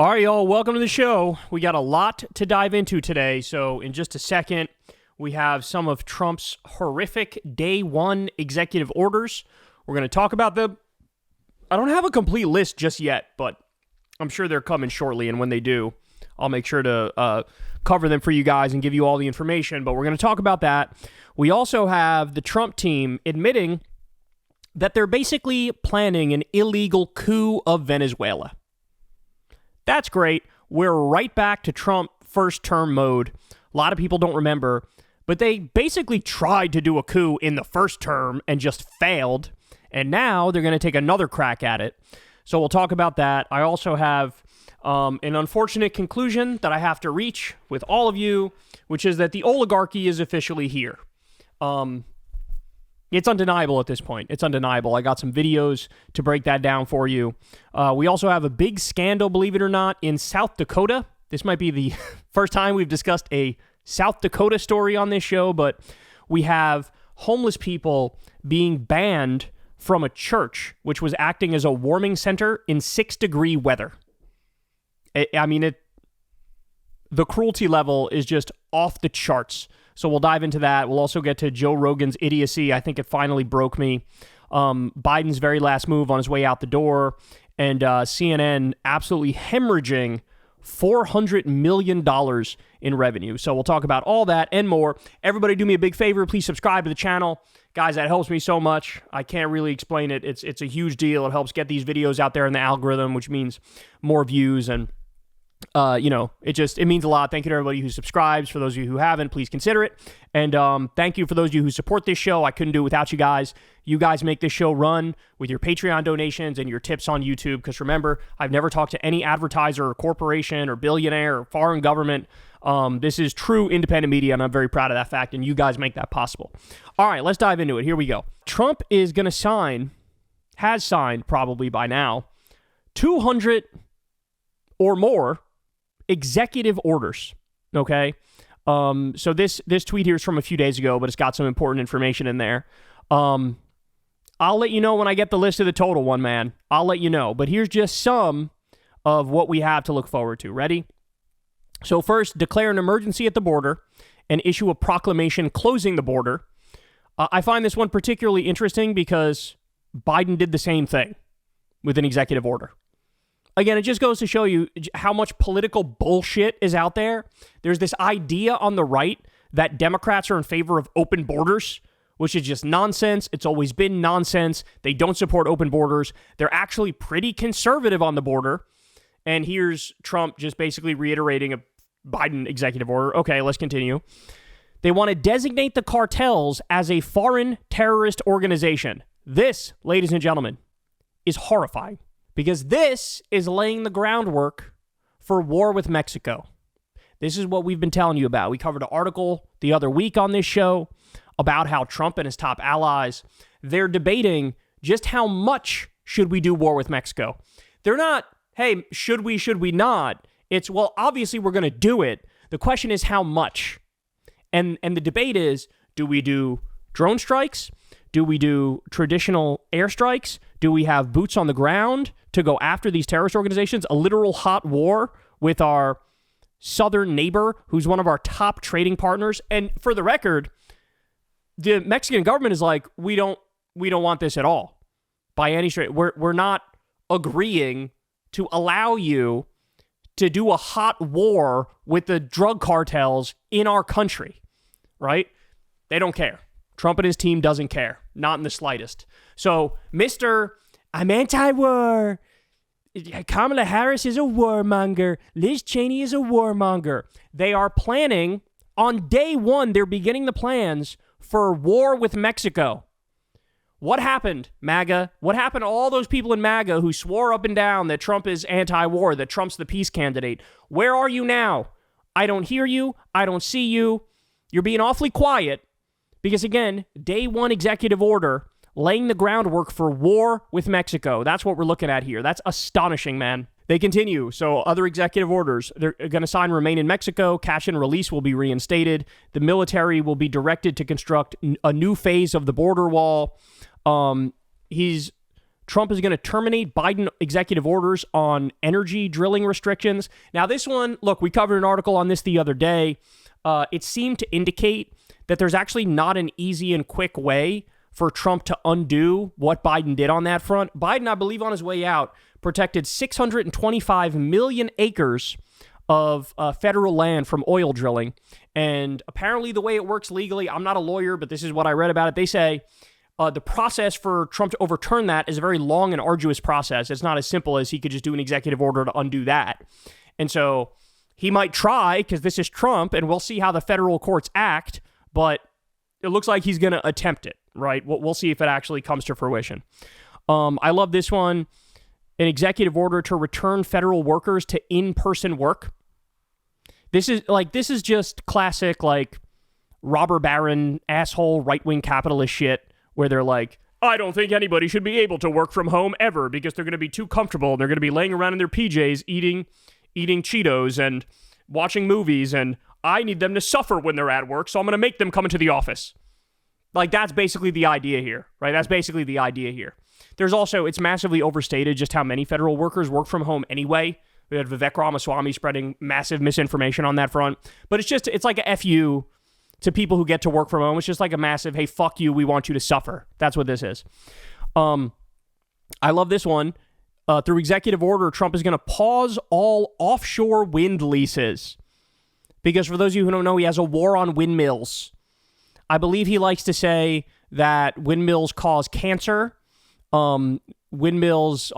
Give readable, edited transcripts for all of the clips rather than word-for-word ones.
All right, y'all, welcome to the show. We got a lot to dive into today, so in just a second, we have some of Trump's horrific day one executive orders. We're going to talk about them. I don't have a complete list just yet, but I'm sure they're coming shortly, and when they do, I'll make sure to cover them for you guys and give you all the information, but we're going to talk about that. We also have the Trump team admitting that they're basically planning an illegal coup of Venezuela. That's great. We're right back to Trump first term mode. A lot of people don't remember, but they basically tried to do a coup in the first term and just failed. And now they're going to take another crack at it. So we'll talk about that. I also have an unfortunate conclusion that I have to reach with all of you, which is that the oligarchy is officially here. It's undeniable at this point. It's undeniable. I got some videos to break that down for you. We also have a big scandal, believe it or not, in South Dakota. This might be the first time we've discussed a South Dakota story on this show, but we have homeless people being banned from a church, which was acting as a warming center in 6-degree weather. The cruelty level is just off the charts. So we'll dive into that. We'll also get to Joe Rogan's idiocy. I think it finally broke me. Biden's very last move on his way out the door, and CNN absolutely hemorrhaging $400 million in revenue. So we'll talk about all that and more. Everybody do me a big favor. Please subscribe to the channel. Guys, that helps me so much. I can't really explain it. It's a huge deal. It helps get these videos out there in the algorithm, which means more views, and it means a lot. Thank you to everybody who subscribes. For those of you who haven't, please consider it. And thank you for those of you who support this show. I couldn't do it without you guys. You guys make this show run with your Patreon donations and your tips on YouTube. Because remember, I've never talked to any advertiser or corporation or billionaire or foreign government. This is true independent media, and I'm very proud of that fact. And you guys make that possible. All right, let's dive into it. Here we go. Trump is going to has signed probably by now, 200 or more executive orders, okay? So this tweet here is from a few days ago, but it's got some important information in there. I'll let you know when I get the list of the total one, man. I'll let you know. But here's just some of what we have to look forward to. Ready? So first, declare an emergency at the border and issue a proclamation closing the border. I find this one particularly interesting because Biden did the same thing with an executive order. Again, it just goes to show you how much political bullshit is out there. There's this idea on the right that Democrats are in favor of open borders, which is just nonsense. It's always been nonsense. They don't support open borders. They're actually pretty conservative on the border. And here's Trump just basically reiterating a Biden executive order. Okay, let's continue. They want to designate the cartels as a foreign terrorist organization. This, ladies and gentlemen, is horrifying. Because this is laying the groundwork for war with Mexico. This is what we've been telling you about. We covered an article the other week on this show about how Trump and his top allies, they're debating just how much should we do war with Mexico. They're not, hey, should we not? It's, well, obviously we're going to do it. The question is how much. And the debate is, do we do drone strikes? Do we do traditional airstrikes? Do we have boots on the ground to go after these terrorist organizations? A literal hot war with our southern neighbor, who's one of our top trading partners. And for the record, the Mexican government is like, we don't want this at all. By any stretch, we're not agreeing to allow you to do a hot war with the drug cartels in our country, right? They don't care. Trump and his team doesn't care. Not in the slightest. So, I'm anti-war. Kamala Harris is a warmonger. Liz Cheney is a warmonger. They are planning, on day one, they're beginning the plans for war with Mexico. What happened, MAGA? What happened to all those people in MAGA who swore up and down that Trump is anti-war, that Trump's the peace candidate? Where are you now? I don't hear you. I don't see you. You're being awfully quiet. Because again, day one executive order, laying the groundwork for war with Mexico. That's what we're looking at here. That's astonishing, man. They continue. So other executive orders, they're going to sign remain in Mexico. Catch and release will be reinstated. The military will be directed to construct a new phase of the border wall. He's Trump is going to terminate Biden executive orders on energy drilling restrictions. Now, this one, look, we covered an article on this the other day. It seemed to indicate that there's actually not an easy and quick way for Trump to undo what Biden did on that front. Biden, I believe on his way out, protected 625 million acres of federal land from oil drilling. And apparently the way it works legally, I'm not a lawyer, but this is what I read about it. They say the process for Trump to overturn that is a very long and arduous process. It's not as simple as he could just do an executive order to undo that. And so he might try, because this is Trump, and we'll see how the federal courts act, but it looks like he's going to attempt it, right? We'll see if it actually comes to fruition. I love this one. An executive order to return federal workers to in-person work. This is just classic, like, robber baron, asshole, right-wing capitalist shit, where they're like, I don't think anybody should be able to work from home ever because they're going to be too comfortable and they're going to be laying around in their PJs eating Cheetos and watching movies, and I need them to suffer when they're at work, so I'm going to make them come into the office. Like, that's basically the idea here, right? That's basically the idea here. There's also, it's massively overstated just how many federal workers work from home anyway. We had Vivek Ramaswamy spreading massive misinformation on that front. But it's like a FU to people who get to work from home. It's just like a massive, hey, fuck you, we want you to suffer. That's what this is. I love this one. Through executive order, Trump is going to pause all offshore wind leases. Because for those of you who don't know, he has a war on windmills. I believe he likes to say that windmills cause cancer. Windmills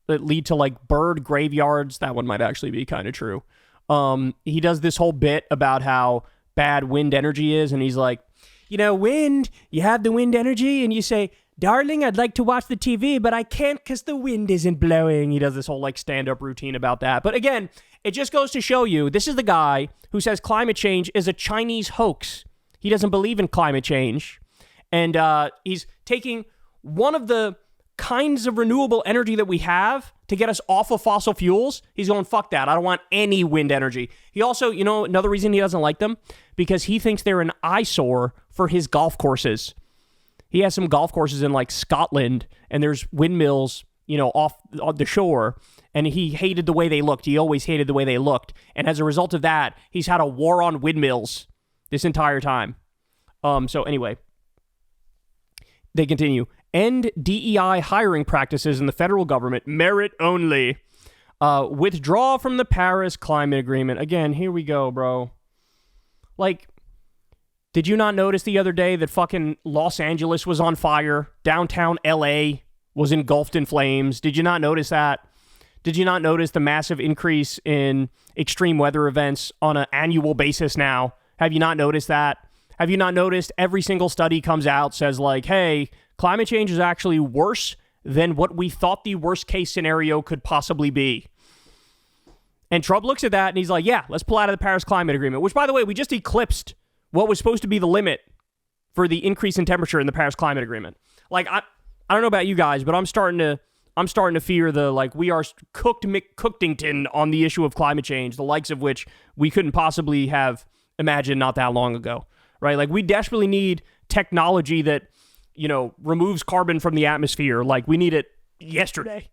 that lead to like bird graveyards. That one might actually be kind of true. He does this whole bit about how bad wind energy is, and he's like, wind, you have the wind energy, and you say, darling, I'd like to watch the TV, but I can't because the wind isn't blowing. He does this whole like stand-up routine about that. But again, it just goes to show you, this is the guy who says climate change is a Chinese hoax. He doesn't believe in climate change. And he's taking one of the kinds of renewable energy that we have to get us off of fossil fuels. He's going, fuck that. I don't want any wind energy. He also, another reason he doesn't like them, because he thinks they're an eyesore for his golf courses. He has some golf courses in like Scotland, and there's windmills, off the shore, and he hated the way they looked. He always hated the way they looked. And as a result of that, he's had a war on windmills this entire time. So anyway, they continue. End DEI hiring practices in the federal government, merit only. Withdraw from the Paris Climate Agreement. Again, here we go, bro. Like, did you not notice the other day that fucking Los Angeles was on fire? Downtown LA was engulfed in flames. Did you not notice that? Did you not notice the massive increase in extreme weather events on an annual basis now? Have you not noticed that? Have you not noticed every single study comes out, says like, hey, climate change is actually worse than what we thought the worst case scenario could possibly be. And Trump looks at that and he's like, yeah, let's pull out of the Paris Climate Agreement, which, by the way, we just eclipsed what was supposed to be the limit for the increase in temperature in the Paris Climate Agreement. Like, I don't know about you guys, but I'm starting to fear the, like, we are cooked McCookington on the issue of climate change, the likes of which we couldn't possibly have imagined not that long ago, right? Like, we desperately need technology that, removes carbon from the atmosphere. Like, we need it yesterday,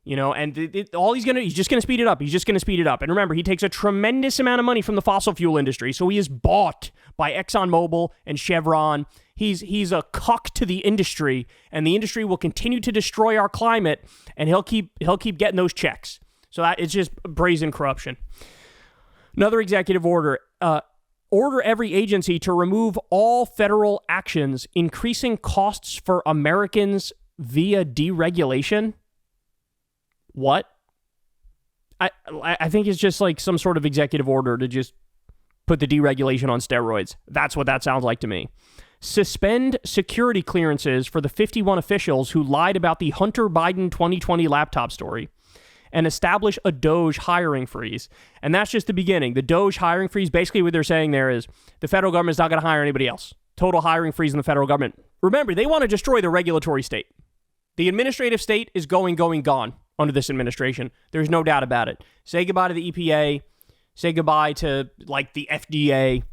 and he's just going to speed it up. He's just going to speed it up. And remember, he takes a tremendous amount of money from the fossil fuel industry. So he is bought by ExxonMobil and Chevron. He's a cuck to the industry, and the industry will continue to destroy our climate, and he'll keep getting those checks. So that it's just brazen corruption. Another executive order, order every agency to remove all federal actions increasing costs for Americans via deregulation. What? I think it's just like some sort of executive order to just put the deregulation on steroids. That's what that sounds like to me. Suspend security clearances for the 51 officials who lied about the Hunter Biden 2020 laptop story, and establish a DOGE hiring freeze. And that's just the beginning. The DOGE hiring freeze, basically what they're saying there is the federal government's not going to hire anybody else. Total hiring freeze in the federal government. Remember, they want to destroy the regulatory state. The administrative state is gone under this administration. There's no doubt about it. Say goodbye to the EPA. Say goodbye to, like, the FDA.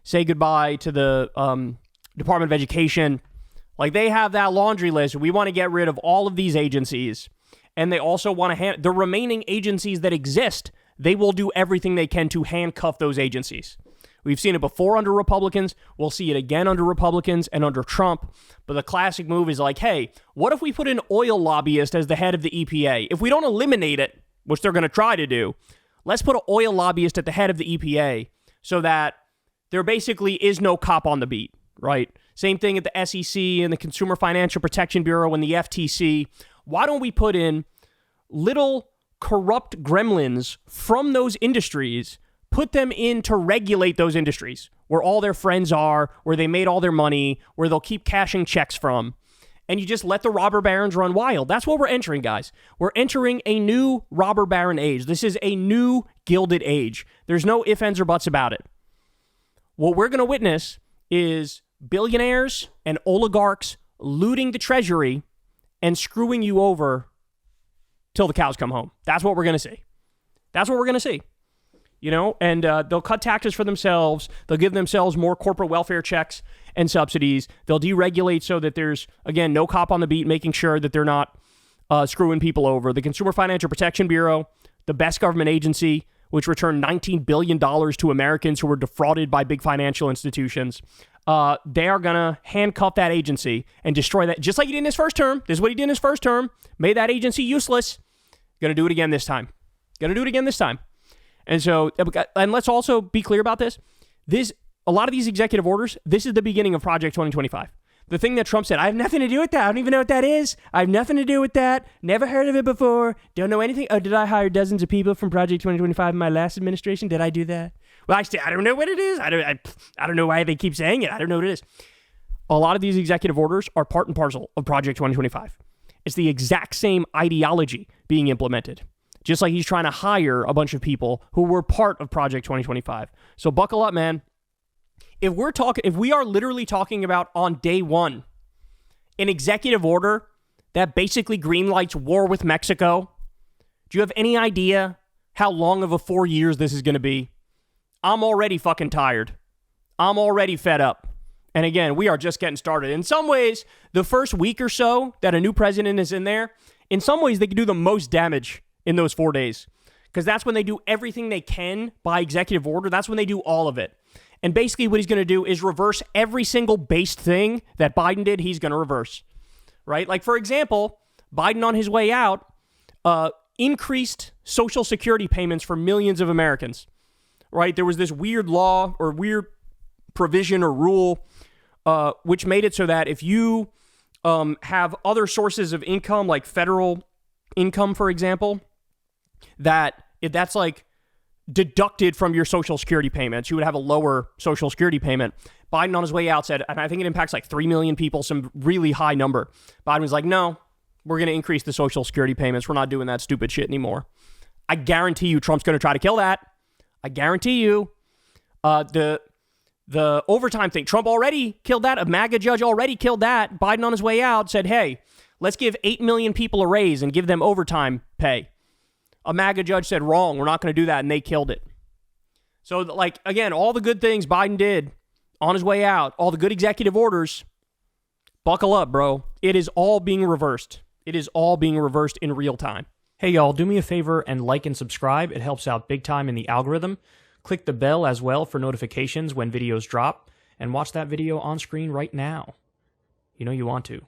Say goodbye to the Department of Education. Like, they have that laundry list. We want to get rid of all of these agencies. And they also want to the remaining agencies that exist, they will do everything they can to handcuff those agencies. We've seen it before under Republicans. We'll see it again under Republicans and under Trump. But the classic move is like, hey, what if we put an oil lobbyist as the head of the EPA? If we don't eliminate it, which they're going to try to do, let's put an oil lobbyist at the head of the EPA so that there basically is no cop on the beat, right? Same thing at the SEC and the Consumer Financial Protection Bureau and the FTC. Why don't we put in little corrupt gremlins from those industries, put them in to regulate those industries where all their friends are, where they made all their money, where they'll keep cashing checks from, and you just let the robber barons run wild. That's what we're entering, guys. We're entering a new robber baron age. This is a new gilded age. There's no ifs, ands, or buts about it. What we're going to witness is billionaires and oligarchs looting the treasury and screwing you over till the cows come home. That's what we're going to see. That's what we're going to see. You know, and they'll cut taxes for themselves. They'll give themselves more corporate welfare checks and subsidies. They'll deregulate so that there's, again, no cop on the beat, making sure that they're not screwing people over. The Consumer Financial Protection Bureau, the best government agency, which returned $19 billion to Americans who were defrauded by big financial institutions. They are going to handcuff that agency and destroy that, just like he did in his first term. This is what he did in his first term. Made that agency useless. Going to do it again this time. And so, and let's also be clear about this. A lot of these executive orders, this is the beginning of Project 2025. The thing that Trump said, I have nothing to do with that. I don't even know what that is. I have nothing to do with that. Never heard of it before. Don't know anything. Oh, did I hire dozens of people from Project 2025 in my last administration? Did I do that? Well, I don't know what it is. I don't know why they keep saying it. I don't know what it is. A lot of these executive orders are part and parcel of Project 2025. It's the exact same ideology being implemented. Just like he's trying to hire a bunch of people who were part of Project 2025. So buckle up, man. If we are literally talking about on day one, an executive order that basically greenlights war with Mexico, do you have any idea how long of a 4 years this is going to be? I'm already fucking tired. I'm already fed up. And again, we are just getting started. In some ways, the first week or so that a new president is in there, in some ways they can do the most damage in those 4 days, because that's when they do everything they can by executive order. That's when they do all of it. And basically what he's going to do is reverse every single based thing that Biden did. He's going to reverse, right? Like, for example, Biden on his way out increased Social Security payments for millions of Americans, right? There was this weird law or weird provision or rule which made it so that if you have other sources of income, like federal income, for example, that if that's like deducted from your Social Security payments, you would have a lower Social Security payment. Biden on his way out said, and I think it impacts like 3 million people, some really high number. Biden was like, no, we're going to increase the Social Security payments. We're not doing that stupid shit anymore. I guarantee you Trump's going to try to kill that. I guarantee you. The overtime thing, Trump already killed that. A MAGA judge already killed that. Biden on his way out said, hey, let's give 8 million people a raise and give them overtime pay. A MAGA judge said, wrong, we're not going to do that, and they killed it. So, like, again, all the good things Biden did on his way out, all the good executive orders, buckle up, bro. It is all being reversed. It is all being reversed in real time. Hey, y'all, do me a favor and like and subscribe. It helps out big time in the algorithm. Click the bell as well for notifications when videos drop, and watch that video on screen right now. You know you want to.